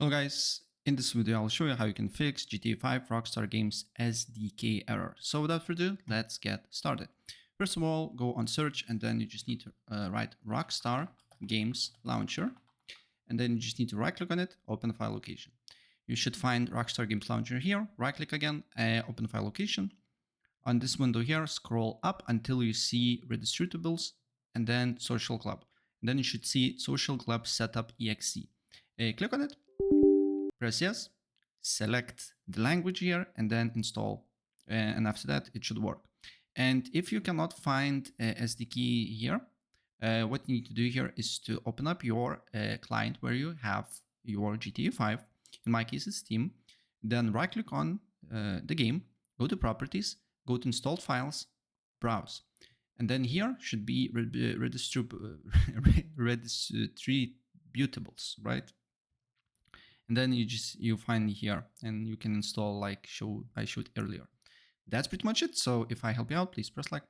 Hello guys, in this video I'll show you how you can fix GTA 5 Rockstar Games SDK error. So without further ado, let's get started. First of all, go on search and then you just need to write Rockstar Games Launcher. And then you just need to right click on it, open file location. You should find Rockstar Games Launcher here, right click again, open file location. On this window here, scroll up until you see redistributables and then social club. And then you should see social club setup exe. Click on it. Press yes, select the language here, and then install. And after that, it should work. And if you cannot find SDK here, what you need to do here is to open up your client where you have your GTA 5. In my case, it's Steam. Then right click on the game, go to properties, go to installed files, browse. And then here should be redistributables, right? And then you find here and you can install like I showed earlier. That's pretty much it. So if I help you out, please press like.